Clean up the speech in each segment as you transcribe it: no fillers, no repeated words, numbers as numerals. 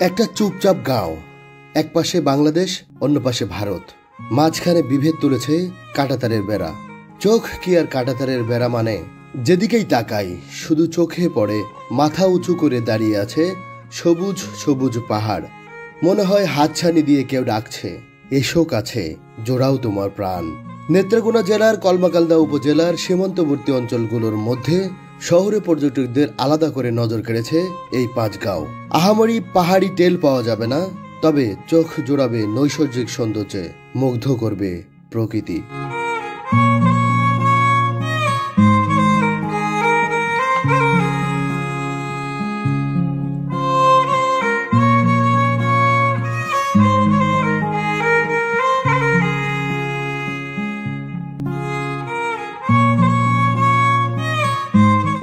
একটা চুপচাপ গাঁও, এক পাশে বাংলাদেশ, অন্য পাশে ভারত, মাঝখানে বিভেদ তুলেছে কাঁটাতারের বেড়া। চোখ কি আর কাঁটাতারের বেড়া মানে? যেদিকেই তাকাই শুধু চোখে পড়ে মাথা উঁচু করে দাঁড়িয়ে আছে সবুজ সবুজ পাহাড়। মনে হয় হাতছানি দিয়ে কেউ ডাকছে, এসো কাছে, জোড়াও তোমার প্রাণ। নেত্রকোনা জেলার কলমাকান্দা উপজেলার সীমান্তবর্তী অঞ্চলগুলোর মধ্যে শহরে পর্যটকদের আলাদা করে নজর কেড়েছে এই পাঁচগাঁও। আহামরি পাহাড়ি টেল পাওয়া যাবে না, তবে চোখ জোড়াবে নৈসর্গিক সৌন্দর্যে, মুগ্ধ করবে প্রকৃতি।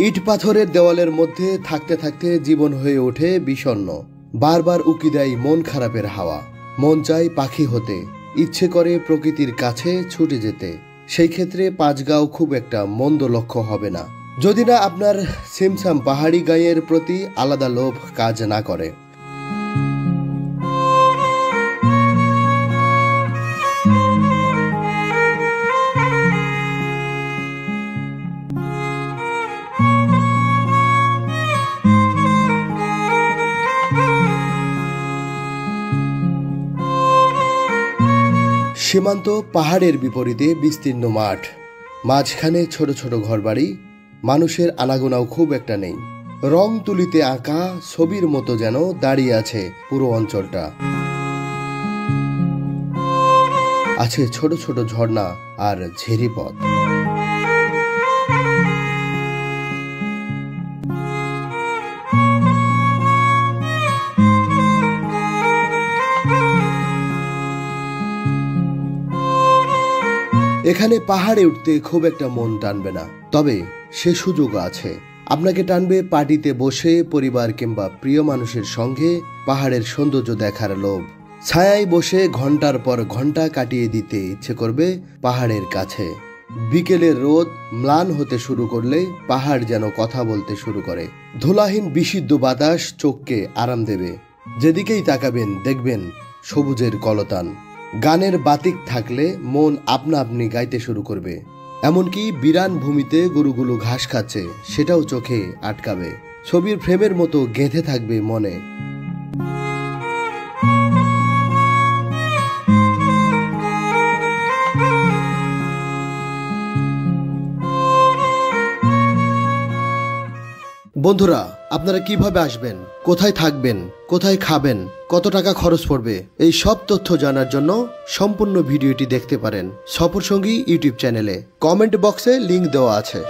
ইট পাথরের দেওয়ালের মধ্যে থাকতে থাকতে জীবন হয়ে ওঠে বিষণ্ণ। বারবার উকি দেয় মন খারাপের হাওয়া। মন চায় পাখি হতে, ইচ্ছে করে প্রকৃতির কাছে ছুটে যেতে। সেই ক্ষেত্রে পাঁচগাঁও খুব একটা মন্দ লক্ষ্য হবে না, যদি না আপনার সিমসাম পাহাড়ি গাঁয়ের প্রতি আলাদা লোভ কাজ না করে। সীমান্ত পাহাড়ের বিপরীতে বিস্তীর্ণ মাঠ, মাঝখানে ছোট ছোট ঘরবাড়ি। মানুষের আনাগোনাও খুব একটা নেই। রং তুলিতে আঁকা ছবির মতো যেন দাঁড়িয়ে আছে পুরো অঞ্চলটা। আছে ছোট ছোট ঝর্ণা আর ঝিরিপথ। এখানে পাহাড়ে উঠতে খুব একটা মন টানবে না, তবে সে সুযোগ আছে। আপনাকে টানবে পার্টিতে বসে পরিবার কিংবা প্রিয় মানুষের সঙ্গে পাহাড়ের সৌন্দর্য দেখার লোভ। ছায়ায় বসে ঘন্টার পর ঘন্টা কাটিয়ে দিতে ইচ্ছে করবে পাহাড়ের কাছে। বিকেলের রোদ ম্লান হতে শুরু করলে পাহাড় যেন কথা বলতে শুরু করে। ধুলাহীন বিশুদ্ধ বাতাস চোখকে আরাম দেবে। যেদিকেই তাকাবেন দেখবেন সবুজের কলতান। গানের বাতিক থাকলে মন আপনা আপনি গাইতে শুরু করবে। এমনকি বিরান ভূমিতে গরুগুলো ঘাস খাচ্ছে, সেটাও চোখে আটকাবে। ছবির ফ্রেমের মতো গেঁথে থাকবে মনে। বন্ধুরা, আপনারা কিভাবে আসবেন, কোথায় থাকবেন, কোথায় খাবেন, কত টাকা খরচ পড়বে, এই সব তথ্য জানার জন্য সম্পূর্ণ ভিডিওটি দেখতে পারেন সফরসঙ্গী ইউটিউব চ্যানেলে। কমেন্ট বক্সে লিংক দেওয়া আছে।